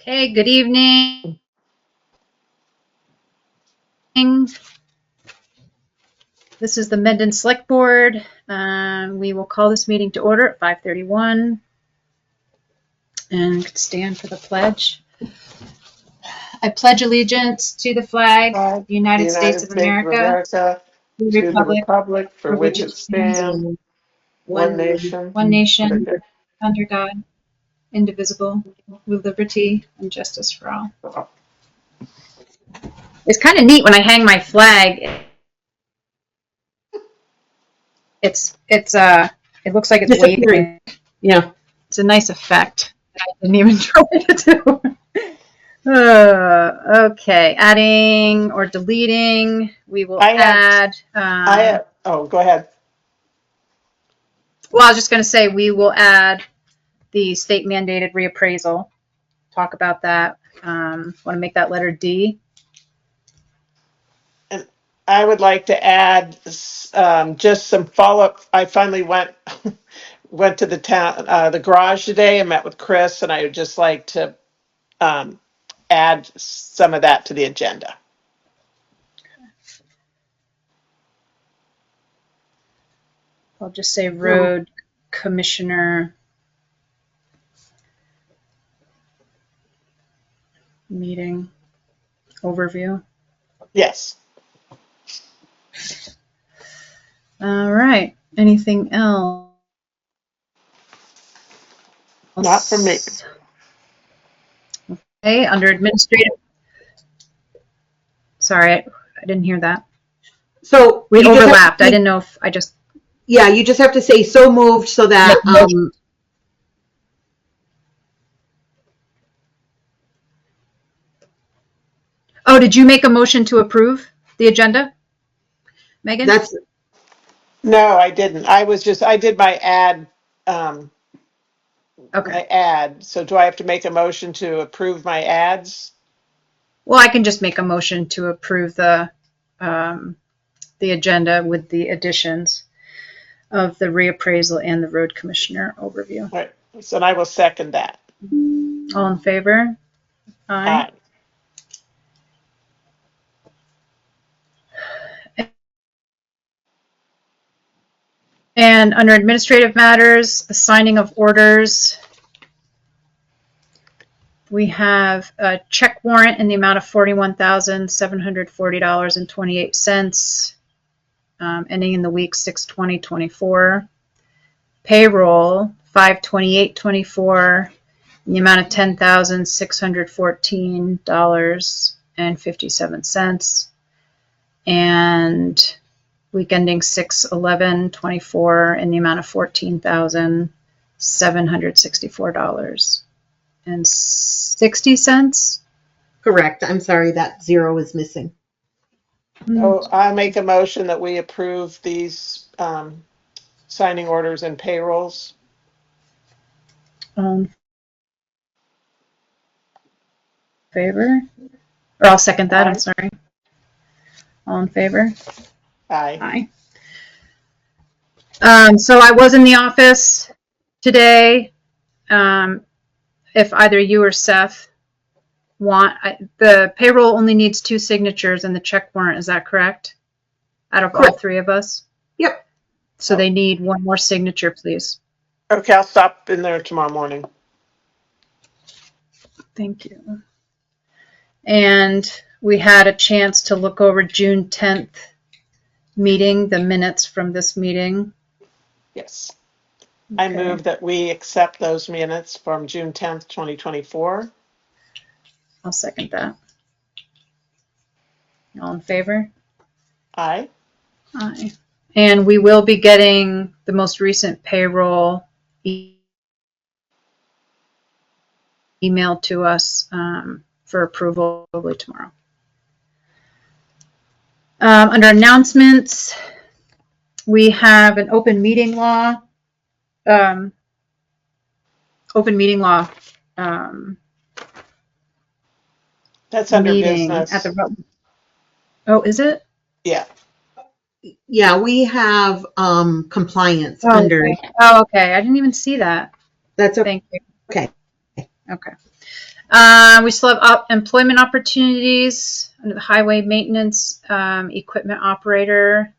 Okay, good evening. This is the Mendon Select Board. We will call this meeting to order at 5:31 and stand for the pledge. I pledge allegiance to the flag of the United States of America, to the the republic for which it stands, one nation, under God, indivisible, with liberty and justice for all. It's kind of neat when I hang my flag. It looks like it's waving. Yeah. It's a nice effect. I didn't even try to do. Okay, adding or deleting. We will add. Oh, go ahead. Well, I was just going to say we will add the state mandated reappraisal. Talk about that. Want to make that letter D. And I would like to add just some follow-up. I finally went to the town, the garage today and met with Chris, and I would just like to add some of that to the agenda. I'll just say road commissioner meeting overview. Yes. All right. Anything else? Not for me. Okay, under administrative. Sorry, I didn't hear that. So we overlapped. I didn't know if I just. Yeah, you just have to say so moved so that. Oh, did you make a motion to approve the agenda, Megan? No, I didn't. I did my ad. Okay. My ad. So do I have to make a motion to approve my ads? Well, I can just make a motion to approve the agenda with the additions of the reappraisal and the road commissioner overview. All right. So I will second that. All in favor? Aye. And under administrative matters, the signing of orders, we have a check warrant in the amount of $41,740.28, ending in the week 6/20/24. Payroll 5/28/24 in the amount of $10,614.57, and week ending 6/11/24 in the amount of $14,764.60. Correct. I'm sorry, that zero is missing. So I make a motion that we approve these signing orders and payrolls. Favor? Or I'll second that. Aye. I'm sorry. All in favor? Aye. Aye. So I was in the office today. If either you or Seth want, the payroll only needs 2 signatures and the check warrant. Is that correct? Out of all 3 of us? Yep. So they need 1 more signature, please. Okay, I'll stop in there tomorrow morning. Thank you. And we had a chance to look over June 10th meeting, the minutes from this meeting. Yes. Okay. I move that we accept those minutes from June 10th, 2024. I'll second that. All in favor? Aye. Aye. And we will be getting the most recent payroll emailed to us for approval probably tomorrow. Under announcements, we have an open meeting law. That's under meeting business. At the Rutland. Oh, is it? Yeah. Yeah, we have compliance under. Okay. Oh, okay. I didn't even see that. That's okay. Thank you. Okay. Okay. We still have employment opportunities under the highway maintenance equipment operator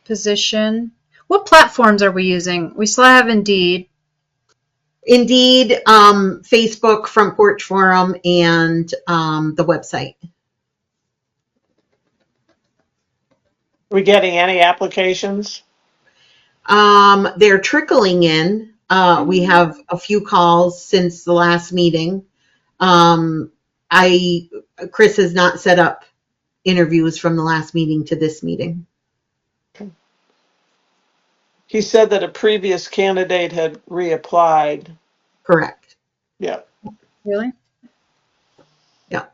position. What platforms are we using? We still have Indeed. Indeed, Facebook, Front Porch Forum, and the website. We getting any applications? They're trickling in. We have a few calls since the last meeting. Chris has not set up interviews from the last meeting to this meeting. He said that a previous candidate had reapplied. Correct. Yeah. Really? Yeah.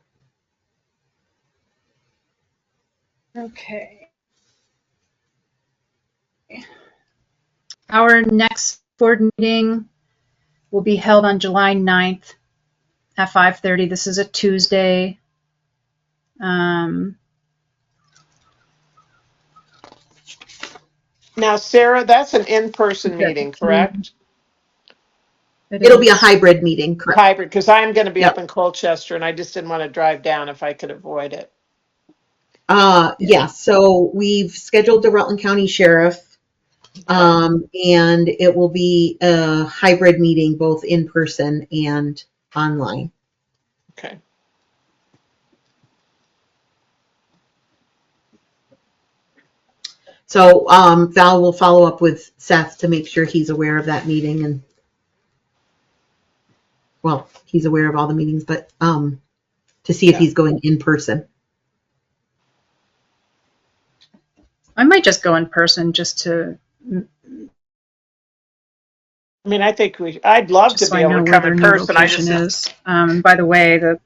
Okay. Our next board meeting will be held on July 9th at 5:30. This is a Tuesday. Now, Sarah, that's an in-person meeting, correct? It'll be a hybrid meeting, correct? Hybrid, because I'm going to be Yep. up in Colchester, and I just didn't want to drive down if I could avoid it. Yeah, so we've scheduled the Rutland County Sheriff, and it will be a hybrid meeting, both in person and online. Okay. So Val will follow up with Seth to make sure he's aware of that meeting, and well, he's aware of all the meetings, but to see if he's going in person. I might just go in person just to. I mean, I think I'd love to Just so be I able know to where come their in new person. I location just, is. By the way, the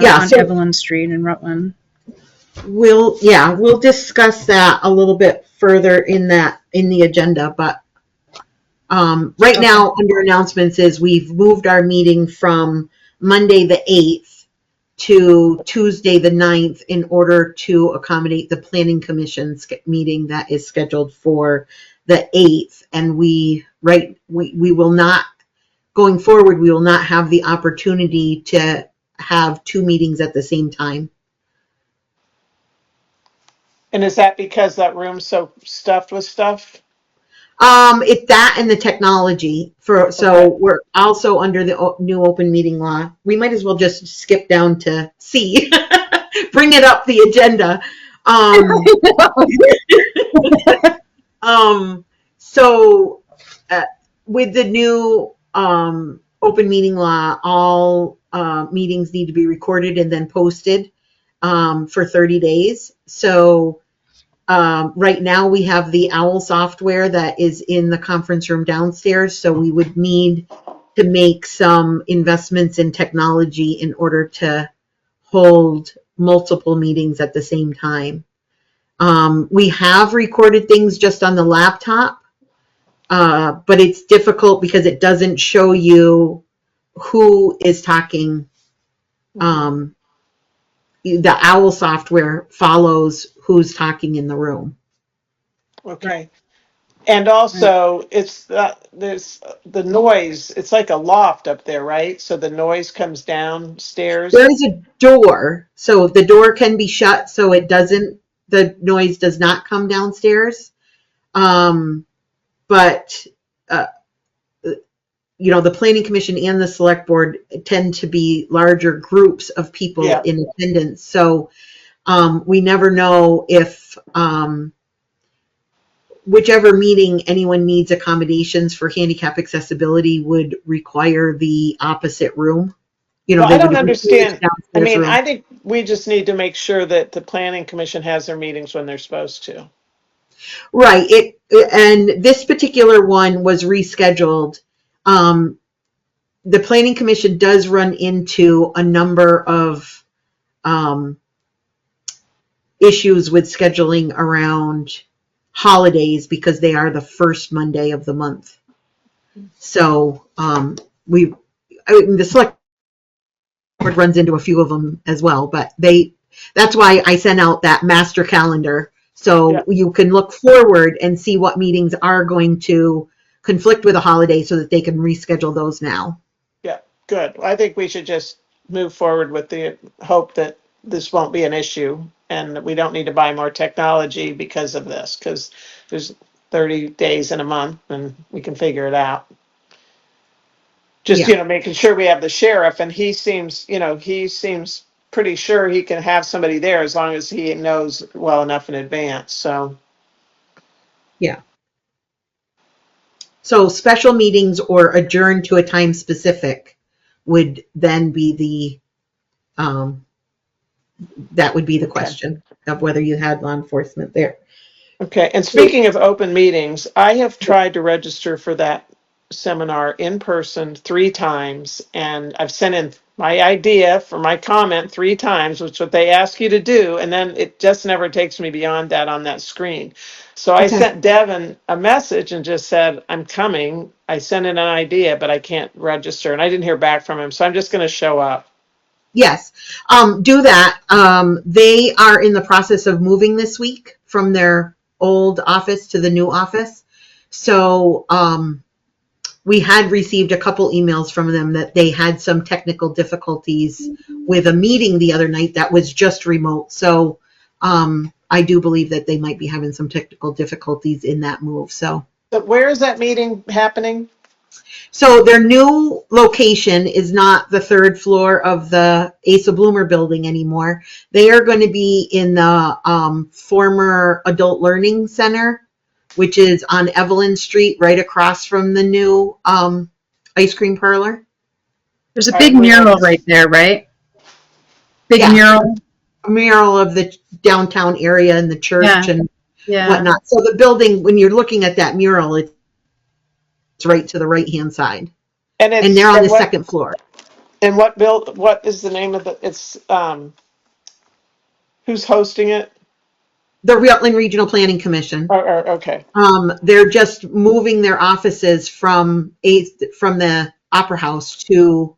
Yeah, on so- Evelyn Street in Rutland. We'll discuss that a little bit further in the agenda, but right now under announcements is we've moved our meeting from Monday the 8th to Tuesday the 9th in order to accommodate the Planning Commission's meeting that is scheduled for the 8th, and we will not, going forward, we will not have the opportunity to have two meetings at the same time. and is that because that room's so stuffed with stuff? It's that and the technology so we're also under the new open meeting law. We might as well just skip down to C, bring it up the agenda. So with the new open meeting law, all meetings need to be recorded and then posted for 30 days. So right now we have the OWL software that is in the conference room downstairs. So we would need to make some investments in technology in order to hold multiple meetings at the same time. We have recorded things just on the laptop, but it's difficult because it doesn't show you who is talking. The OWL software follows who's talking in the room. Okay. And also, it's there's the noise. It's like a loft up there, right? So the noise comes downstairs. There is a door, so the door can be shut so the noise does not come downstairs. But the Planning Commission and the Select Board tend to be larger groups of people in attendance. So we never know if whichever meeting anyone needs accommodations for handicap accessibility would require the opposite room. I don't understand. I mean, I think we just need to make sure that the Planning Commission has their meetings when they're supposed to. Right. And this particular one was rescheduled. The Planning Commission does run into a number of issues with scheduling around holidays because they are the first Monday of the month. So the Select Board runs into a few of them as well, but that's why I sent out that master calendar. So you can look forward and see what meetings are going to conflict with a holiday so that they can reschedule those now. Yeah, good. I think we should just move forward with the hope that this won't be an issue and that we don't need to buy more technology because of this, because there's 30 days in a month and we can figure it out. Just, Yeah. making sure we have the sheriff, and he seems pretty sure he can have somebody there as long as he knows well enough in advance, so. Yeah. So special meetings or adjourn to a time specific would then be that would be the question of whether you had law enforcement there. Okay, and speaking of open meetings, I have tried to register for that seminar in person 3 times, and I've sent in my idea for my comment 3 times, which is what they ask you to do, and then it just never takes me beyond that on that screen. So I sent Devin a message and just said, I'm coming. I sent in an idea, but I can't register, and I didn't hear back from him, so I'm just going to show up. Yes, do that. They are in the process of moving this week from their old office to the new office. So we had received a couple emails from them that they had some technical difficulties with a meeting the other night that was just remote. So I do believe that they might be having some technical difficulties in that move. So But where is that meeting happening? So their new location is not the 3rd floor of the Asa Bloomer building anymore. They are going to be in the former Adult Learning Center, which is on Evelyn Street, right across from the new ice cream parlor. There's a big mural right there, right? Big mural. A mural of the downtown area and the church and whatnot. So the building, when you're looking at that mural, it's right to the right-hand side. And they're on the 2nd floor. And what is the name of it's, who's hosting it? The Rutland Regional Planning Commission. Okay. They're just moving their offices from the Opera House to,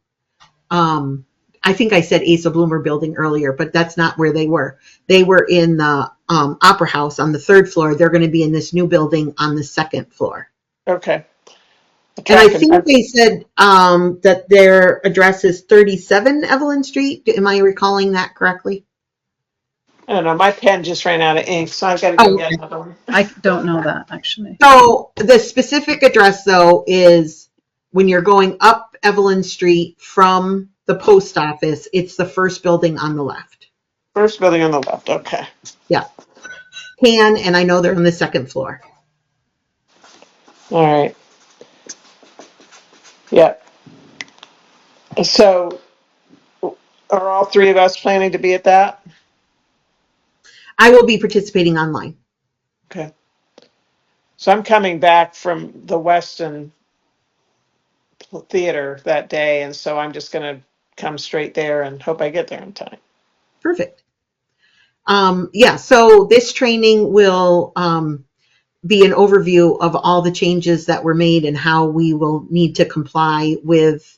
I think I said Asa Bloomer building earlier, but that's not where they were. They were in the Opera House on the 3rd floor. They're going to be in this new building on the 2nd floor. Okay. And I think they said that their address is 37 Evelyn Street. Am I recalling that correctly? I don't know. My pen just ran out of ink, so I've got to go get another one. I don't know that, actually. So the specific address, though, is when you're going up Evelyn Street from the post office, it's the first building on the left. First building on the left. Okay. Yeah. And I know they're on the 2nd floor. All right. Yeah. So are all 3 of us planning to be at that? I will be participating online. Okay. So I'm coming back from the Weston Theater that day, and so I'm just going to come straight there and hope I get there in time. Perfect. So this training will be an overview of all the changes that were made and how we will need to comply with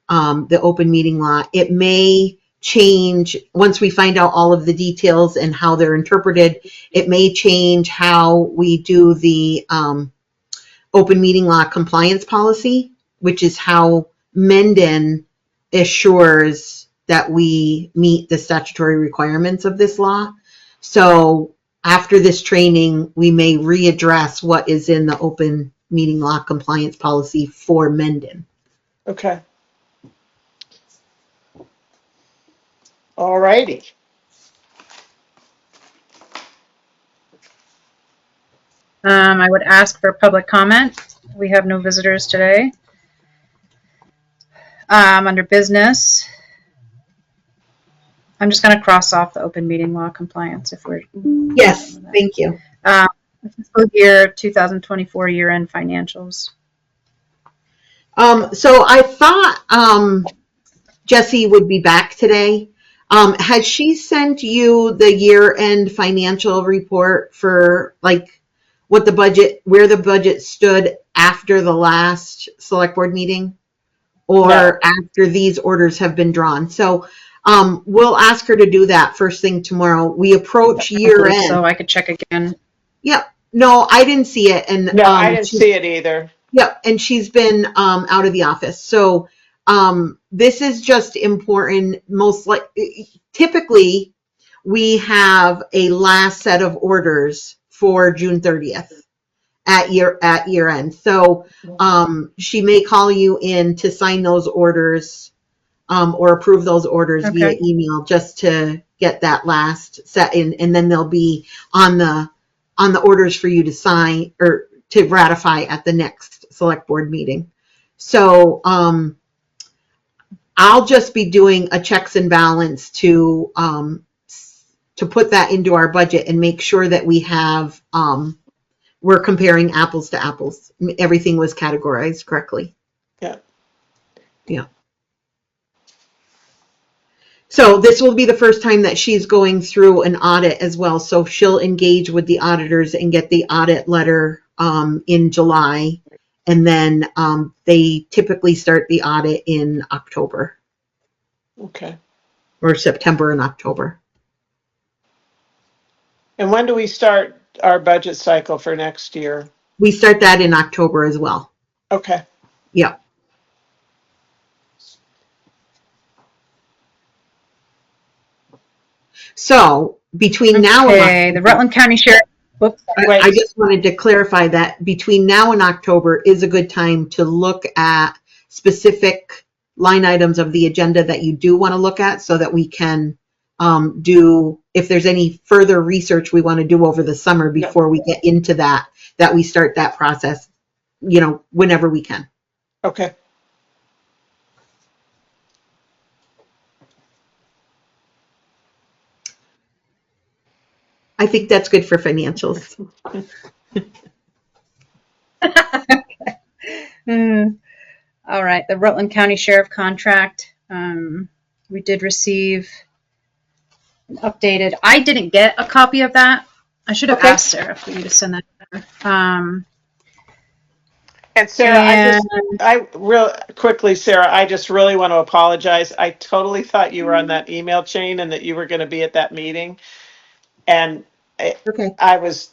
the open meeting law. It may change once we find out all of the details and how they're interpreted. It may change how we do the open meeting law compliance policy, which is how Mendon assures that we meet the statutory requirements of this law. So after this training, we may readdress what is in the open meeting law compliance policy for Mendon. Okay. All righty. I would ask for public comment. We have no visitors today. Under business, I'm just going to cross off the open meeting law compliance if we're. Yes, thank you. Fiscal year 2024 year-end financials. So I thought Jessie would be back today. Had she sent you the year-end financial report for like what the budget, where the budget stood after the last select board meeting, or after these orders have been drawn? So we'll ask her to do that first thing tomorrow. We approach year end. So I could check again. Yep. No, I didn't see it. And no, I didn't see it either. Yep, and she's been out of the office. So this is just important. Typically, we have a last set of orders for June 30th at year end. So she may call you in to sign those orders or approve those orders via email, just to get that last set in, and then they'll be on the orders for you to sign or to ratify at the next select board meeting. So I'll just be doing a checks and balance to put that into our budget and make sure that we have we're comparing apples to apples. Everything was categorized correctly. Yeah. Yeah. So this will be the first time that she's going through an audit as well. So she'll engage with the auditors and get the audit letter in July. And then they typically start the audit in October. Okay. Or September and October. And when do we start our budget cycle for next year? We start that in October as well. Okay. Yeah. So between now and October, the Rutland County Sheriff. Whoops. I just wanted to clarify that between now and October is a good time to look at specific line items of the agenda that you do want to look at, so that we can do, if there's any further research we want to do over the summer before we get into that we start that process, whenever we can. Okay. I think that's good for financials. All right, the Rutland County Sheriff contract. We did receive an updated. I didn't get a copy of that. I should have asked Sarah for you to send that to her. And Sarah, Sarah, I just really want to apologize. I totally thought you were on that email chain and that you were going to be at that meeting. And I was,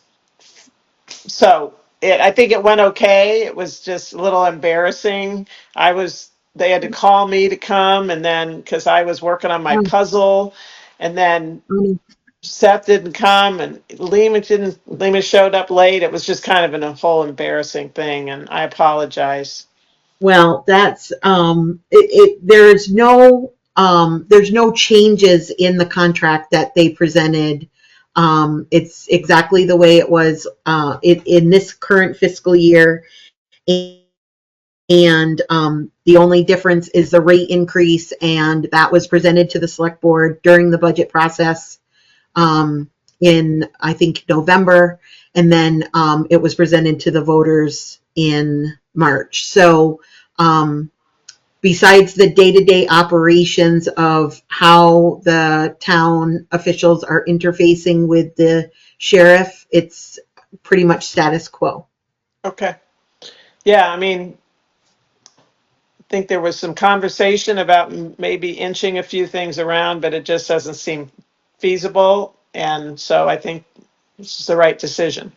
I think it went okay. It was just a little embarrassing. They had to call me to come, and then, because I was working on my puzzle, and then Seth didn't come, and Lima showed up late. It was just kind of a whole embarrassing thing, and I apologize. Well, that's there's no changes in the contract that they presented. It's exactly the way it was in this current fiscal year, and the only difference is the rate increase, and that was presented to the select board during the budget process in, I think, November, and then it was presented to the voters in March. So besides the day-to-day operations of how the town officials are interfacing with the sheriff, it's pretty much status quo. Okay. Yeah, I mean, I think there was some conversation about maybe inching a few things around, but it just doesn't seem feasible. And so I think this is the right decision.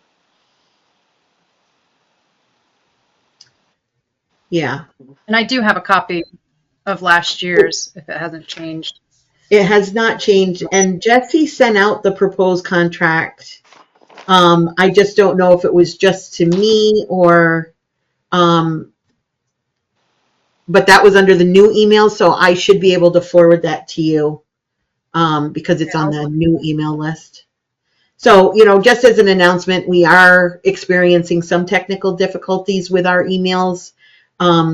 Yeah. And I do have a copy of last year's, if it hasn't changed. It has not changed. And Jesse sent out the proposed contract. I just don't know if it was just to me or, but that was under the new email, so I should be able to forward that to you because it's on the new email list. So, just as an announcement, we are experiencing some technical difficulties with our emails.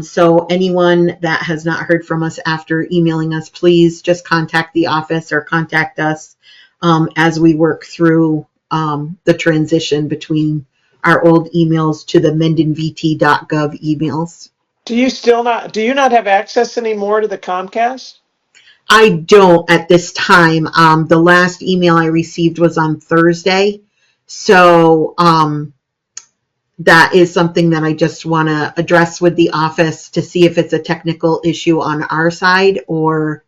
So anyone that has not heard from us after emailing us, please just contact the office or contact us as we work through the transition between our old emails to the mendonvt.gov emails. Do you not have access anymore to the Comcast? I don't at this time. The last email I received was on Thursday. So that is something that I just want to address with the office to see if it's a technical issue on our side or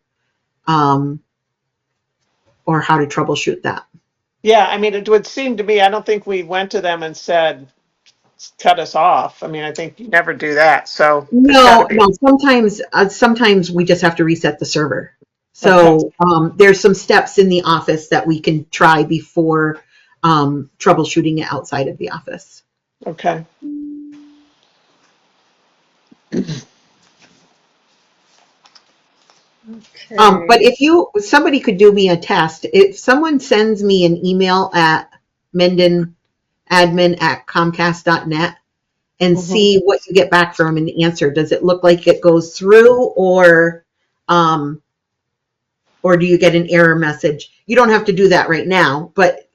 how to troubleshoot that. Yeah, I mean, it would seem to me, I don't think we went to them and said, cut us off. I mean, I think you never do that. So there's got to No, be. no. Sometimes we just have to reset the server. Okay. So there's some steps in the office that we can try before troubleshooting it outside of the office. Okay. Okay. But if somebody could do me a test, if someone sends me an email at mendonadmin@comcast.net and see what you get back from an answer, does it look like it goes through, or do you get an error message? You don't have to do that right now, but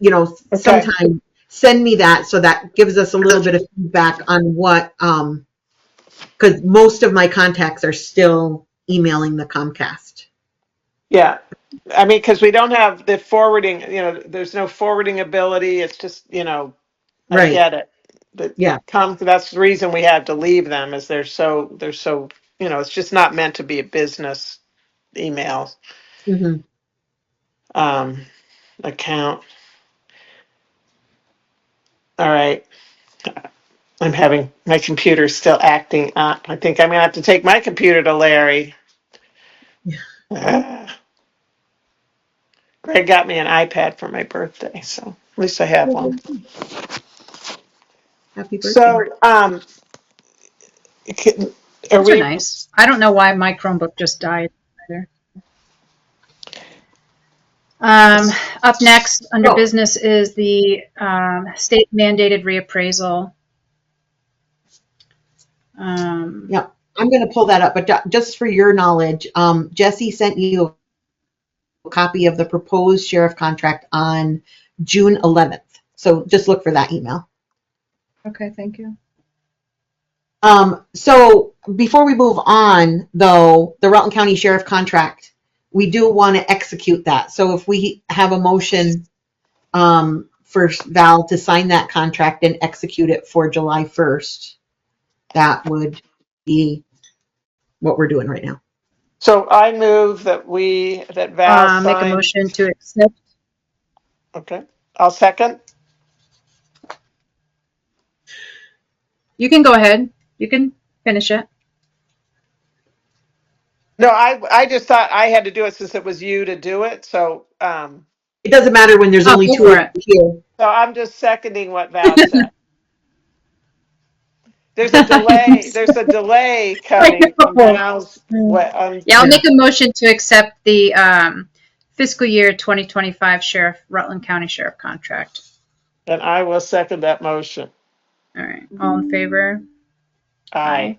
sometime send me that, so that gives us a little bit of feedback on what, because most of my contacts are still emailing the Comcast. Yeah. I mean, because we don't have the forwarding, there's no forwarding ability. It's just, I Right. get it. But Yeah. that's the reason we had to leave them, is they're so, it's just not meant to be a business email Mm-hmm. Account. All right. I'm having my computer still acting up. I think I'm gonna have to take my computer to Larry. Ah. Greg got me an iPad for my birthday, so at least I have one. Happy birthday. So, are Those are we? nice. I don't know why my Chromebook just died either. Up next under business is the state mandated reappraisal. Yeah, I'm going to pull that up, but just for your knowledge, Jesse sent you a copy of the proposed sheriff contract on June 11th. So just look for that email. Okay, thank you. So before we move on, though, the Rutland County Sheriff contract, we do want to execute that. So if we have a motion for Val to sign that contract and execute it for July 1st, that would be what we're doing right now. So I move that Val Make a sign. motion to accept. Okay, I'll second. You can go ahead. You can finish it. No, I just thought I had to do it since it was you to do it. So, It doesn't matter when there's only go two for of you here. so I'm just seconding what Val said. There's a delay. There's a delay coming from Val's. Yeah, I'll make a motion to accept the fiscal year 2025 Rutland County Sheriff contract. And I will second that motion. All right. All in favor? Aye.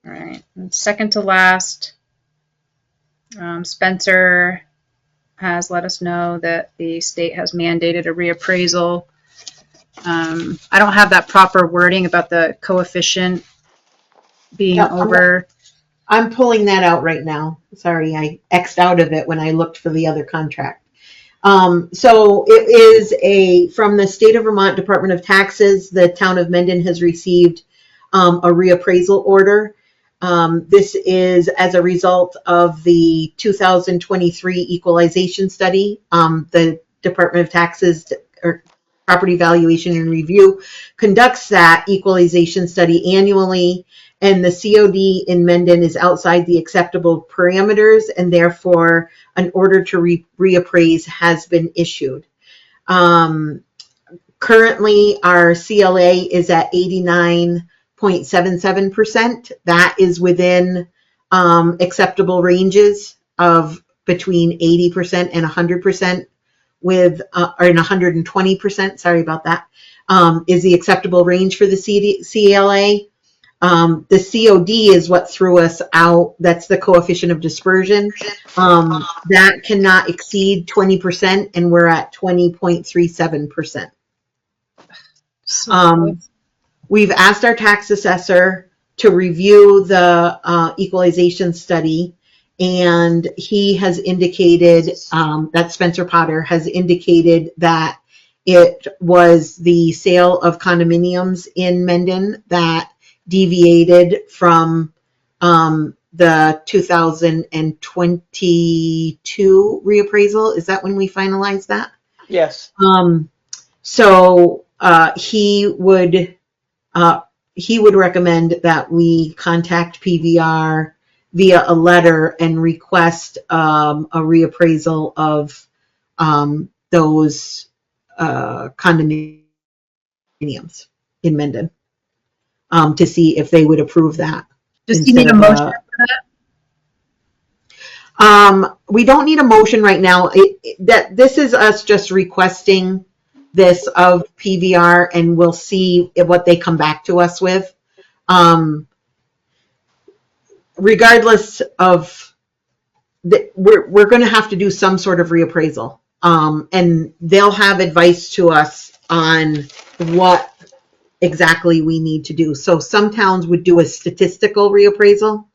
All right. And second to last, Spencer has let us know that the state has mandated a reappraisal. I don't have that proper wording about the coefficient being over. I'm pulling that out right now. Sorry, I X'd out of it when I looked for the other contract. So it is from the state of Vermont Department of Taxes. The town of Mendon has received a reappraisal order. This is as a result of the 2023 equalization study. The Department of Taxes, or Property Valuation and Review, conducts that equalization study annually, and the COD in Mendon is outside the acceptable parameters, and therefore an order to reappraise has been issued. Currently, our CLA is at 89.77%. That is within acceptable ranges of between 80% and 100%, with or 120%. Sorry about that. Is the acceptable range for the CLA. The COD is what threw us out. That's the coefficient of dispersion. That cannot exceed 20%, and we're at 20.37%. We've asked our tax assessor to review the equalization study, and he has indicated, that Spencer Potter has indicated that it was the sale of condominiums in Mendon that deviated from the 2022 reappraisal. Is that when we finalized that? Yes. So he would recommend that we contact PVR via a letter and request a reappraisal of those condominiums in Mendon to see if they would approve that. Does he need a motion? We don't need a motion right now. This is us just requesting this of PVR, and we'll see what they come back to us with. Regardless of, we're going to have to do some sort of reappraisal, and they'll have advice to us on what exactly we need to do. So some towns would do a statistical reappraisal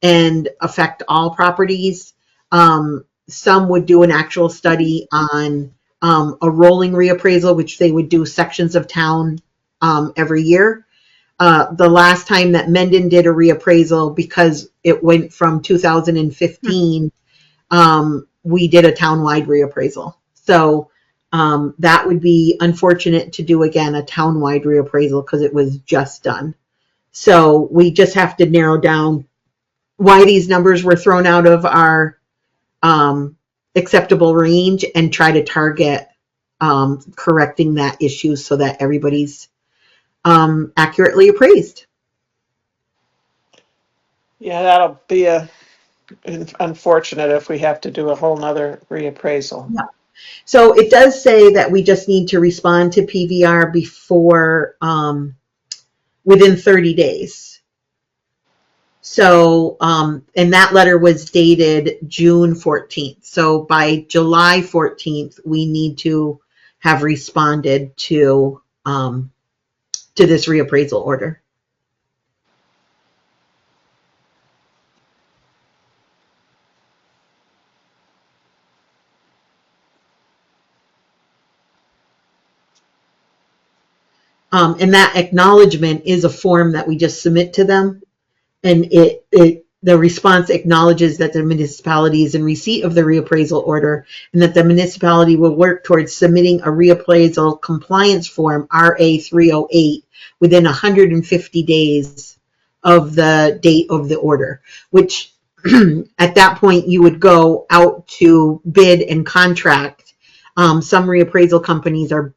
and affect all properties. Some would do an actual study on a rolling reappraisal, which they would do sections of town every year. The last time that Mendon did a reappraisal, because it went from 2015, we did a townwide reappraisal. So that would be unfortunate to do again, a townwide reappraisal, because it was just done. So we just have to narrow down why these numbers were thrown out of our acceptable range and try to target correcting that issue so that everybody's accurately appraised. Yeah, that'll be unfortunate if we have to do a whole nother reappraisal. Yeah. So it does say that we just need to respond to PVR before within 30 days. So, and that letter was dated June 14th. So by July 14th, we need to have responded to this reappraisal order. And that acknowledgement is a form that we just submit to them. And the response acknowledges that the municipality is in receipt of the reappraisal order and that the municipality will work towards submitting a reappraisal compliance form, RA 308, within 150 days of the date of the order, which at that point you would go out to bid and contract. Some reappraisal companies are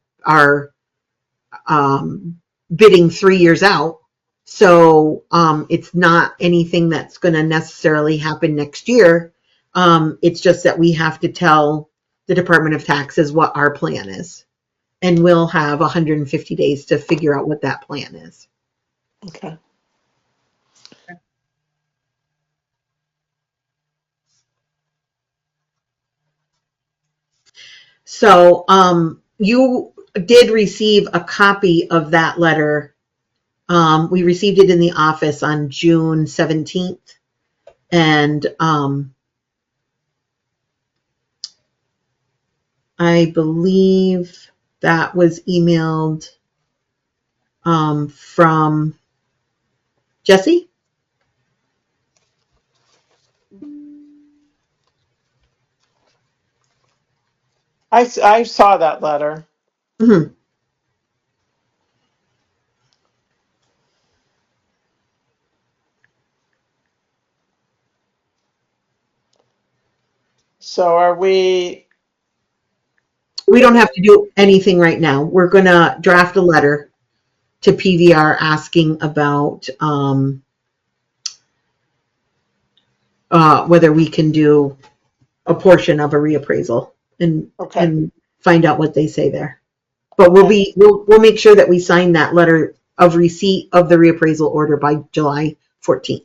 bidding 3 years out. So it's not anything that's going to necessarily happen next year. It's just that we have to tell the Department of Taxes what our plan is. And we'll have 150 days to figure out what that plan is. Okay. So you did receive a copy of that letter. We received it in the office on June 17th. And I believe that was emailed from Jesse. I saw that letter. Mm-hmm. So are we? We don't have to do anything right now. We're going to draft a letter to PVR asking about whether we can do a portion of a reappraisal and find out what they say there. But we'll make sure that we sign that letter of receipt of the reappraisal order by July 14th.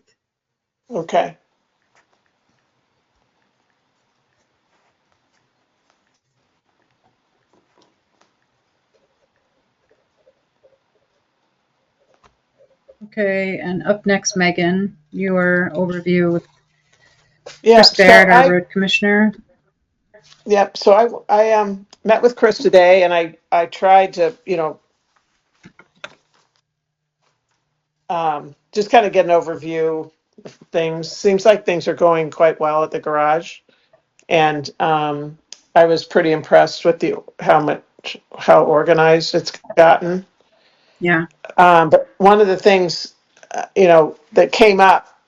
Okay. Okay, and up next, Megan, your overview with Yeah, Chris Baird, our road commissioner. Yep. So I met with Chris today, and I tried to just kind of get an overview, things. Seems like things are going quite well at the garage. And I was pretty impressed with how organized it's gotten. Yeah. But one of the things, that came up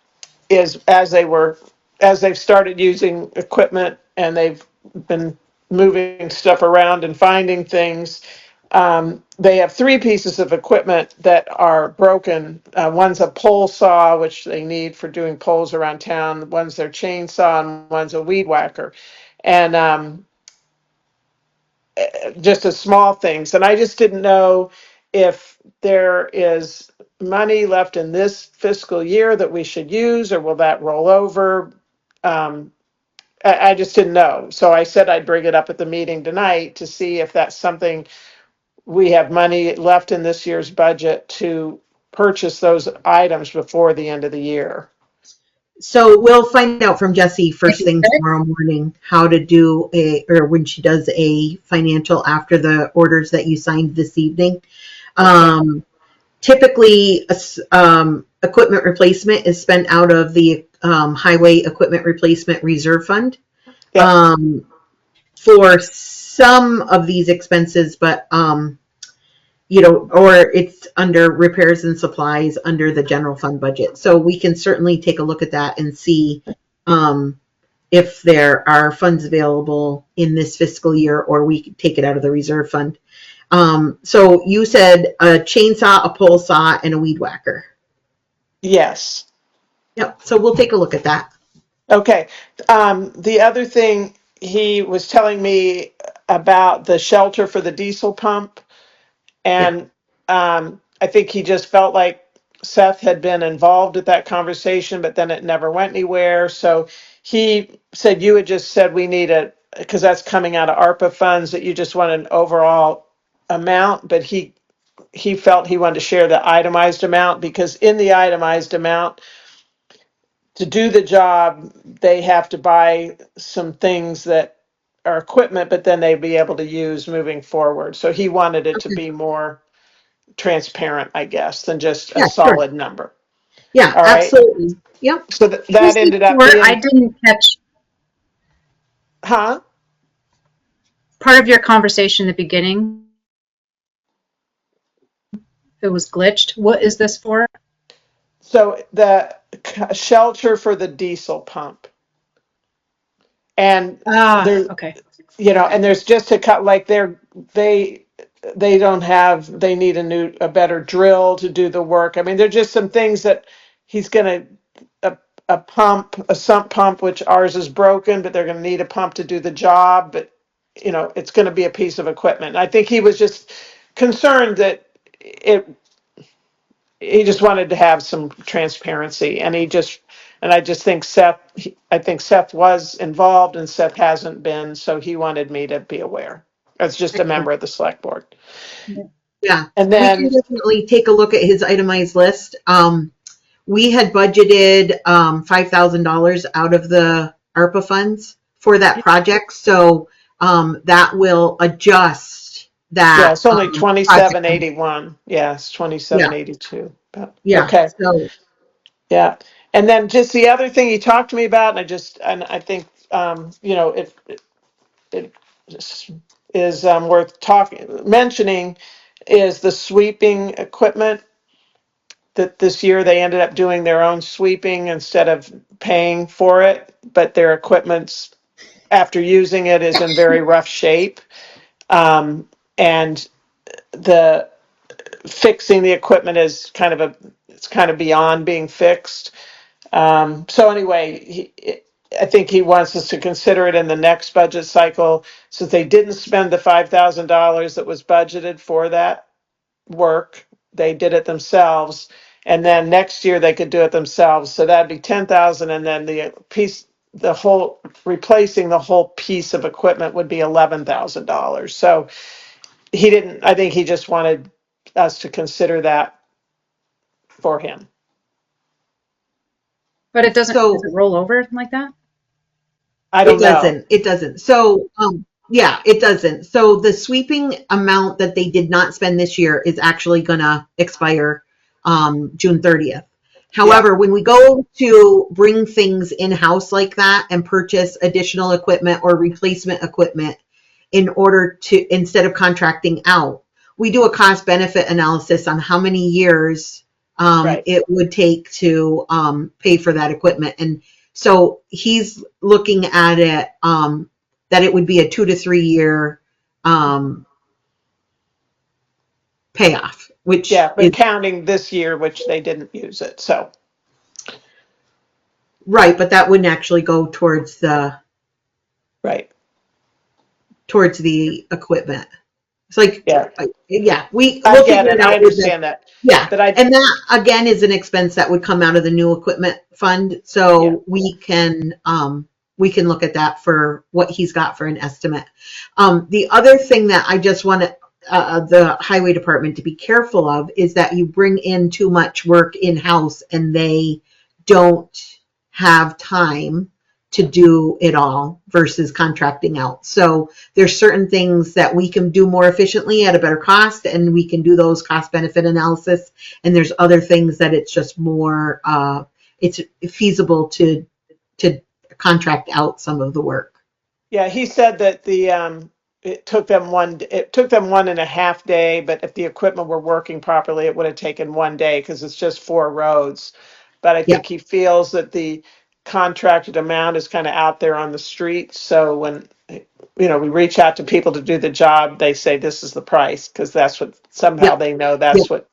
is as they've started using equipment and they've been moving stuff around and finding things. They have three pieces of equipment that are broken. One's a pole saw, which they need for doing poles around town. One's their chainsaw, and one's a weed whacker. And just as small things. And I just didn't know if there is money left in this fiscal year that we should use, or will that roll over? Um, I just didn't know. So I said I'd bring it up at the meeting tonight to see if that's something we have money left in this year's budget to purchase those items before the end of the year. So we'll find out from Jessie first thing tomorrow morning how to do or when she does a financial after the orders that you signed this evening. Typically, equipment replacement is spent out of the highway equipment replacement reserve fund. Yep. For some of these expenses, but or it's under repairs and supplies under the general fund budget. So we can certainly take a look at that and see if there are funds available in this fiscal year, or we could take it out of the reserve fund. So you said a chainsaw, a pole saw, and a weed whacker. Yes. Yep. So we'll take a look at that. Okay. The other thing he was telling me about the shelter for the diesel pump. And I think he just felt like Seth had been involved at that conversation, but then it never went anywhere. So he said you had just said we need because that's coming out of ARPA funds, that you just want an overall amount, but he felt he wanted to share the itemized amount, because in the itemized amount, to do the job, they have to buy some things that are equipment, but then they'd be able to use moving forward. So he wanted it to be more transparent, I guess, than just a solid number. Yeah, All right. absolutely. Yep. So that ended up being. I didn't catch Huh? part of your conversation in the beginning. It was glitched. What is this for? So the shelter for the diesel pump. And Okay. And there's just a cut, like they don't have, they need a better drill to do the work. I mean, there's just some things that he's gonna, a sump pump, which ours is broken, but they're gonna need a pump to do the job, but it's gonna be a piece of equipment. I think he was just concerned that he just wanted to have some transparency, and I just think I think Seth was involved and Seth hasn't been, so he wanted me to be aware as just a member of the select board. Yeah. And then we can definitely take a look at his itemized list. We had budgeted $5,000 out of the ARPA funds for that project. So that will adjust that. Yeah, it's only 2781. Yeah, it's 2782. Yeah. Okay. So, yeah. And then just the other thing he talked to me about, and I think it is worth mentioning, is the sweeping equipment. That this year they ended up doing their own sweeping instead of paying for it, but their equipment's, after using it, is in very rough shape. And the fixing the equipment is it's kind of beyond being fixed. So anyway, I think he wants us to consider it in the next budget cycle, since they didn't spend the $5,000 that was budgeted for that work. They did it themselves, and then next year they could do it themselves. So that'd be 10,000, and then replacing the whole piece of equipment would be $11,000. So I think he just wanted us to consider that for him. But it doesn't, does it roll over like that? I don't know. It doesn't. So, yeah, it doesn't. So the sweeping amount that they did not spend this year is actually going to expire June 30th. However, when we go to bring things in-house like that and purchase additional equipment or replacement equipment in order to, instead of contracting out, we do a cost benefit analysis on how many years Right. it would take to pay for that equipment. And so he's looking at it that it would be a 2 to 3 year payoff, which Yeah, is but counting this year, which they didn't use it, so. right, but that wouldn't actually go towards the Right. equipment. It's like, Yeah, we'll I get figure it. it I out with the, understand that. yeah. But I, And that again is an expense that would come out of the new equipment fund. yeah, So we can look at that for what he's got for an estimate. The other thing that I just want to, the highway department to be careful of is that you bring in too much work in-house and they don't have time to do it all versus contracting out. So there's certain things that we can do more efficiently at a better cost, and we can do those cost benefit analysis. And there's other things that it's just more, it's feasible to contract out some of the work. yeah, he said that it took them 1.5 day, but if the equipment were working properly, it would have taken 1 day because it's just 4 roads. But I Yeah, think he feels that the contracted amount is kind of out there on the street. So when, we reach out to people to do the job, they say this is the price because that's what, somehow yeah, they know yeah. that's what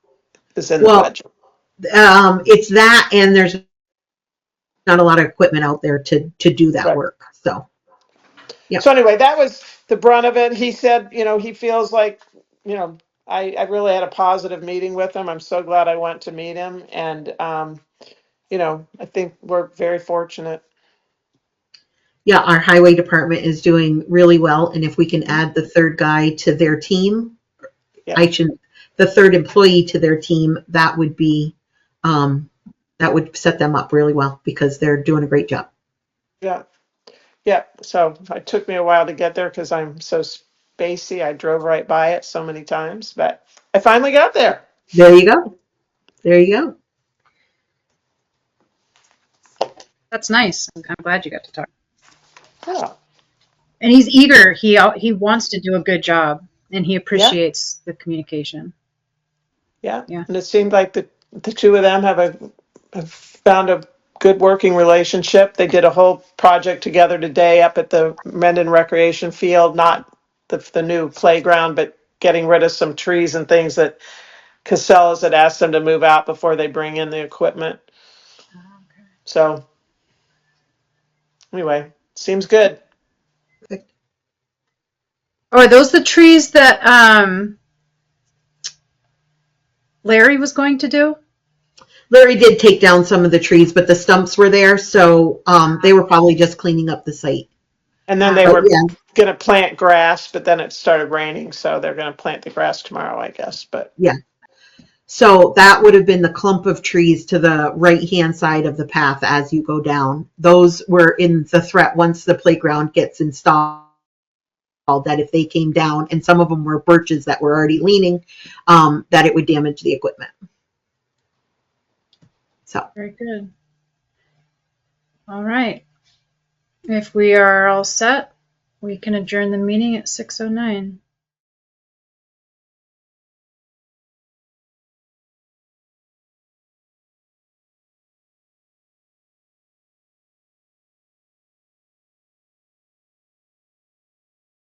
is in the Well, budget. it's that, and there's not a lot of equipment out there to do that Right. work. So, yeah, So anyway, that was the brunt of it. He said, he feels like, you know, I really had a positive meeting with him. I'm so glad I went to meet him. And, I think we're very fortunate. yeah. Our highway department is doing really well, and if we can add the third guy to their team, Yeah. the third employee to their team, that would be, that would set them up really well because they're doing a great job. Yeah. Yeah. So it took me a while to get there because I'm so spacey. I drove right by it so many times, but I finally got there. There you go. There you go. That's nice. I'm glad you got to talk. Yeah. And he's eager. He wants to do a good job, and he Yeah. appreciates the communication. Yeah. Yeah. And it seemed like the two of them have found a good working relationship. They did a whole project together today up at the Mendon Recreation Field, not the new playground, but getting rid of some trees and things that Casellas had asked them to move out before they bring in the equipment. So anyway, seems good. Perfect. Oh, are those the trees that Larry was going to do? Larry did take down some of the trees, but the stumps were there, so they were probably just cleaning up the site. And then they But were yeah, going to plant grass, but then it started raining, so they're going to plant the grass tomorrow, I guess. But yeah. So that would have been the clump of trees to the right-hand side of the path as you go down. Those were in the threat once the playground gets installed, that if they came down, and some of them were birches that were already leaning, that it would damage the equipment. So, Very good. All right. If we are all set, we can adjourn the meeting at 6:09.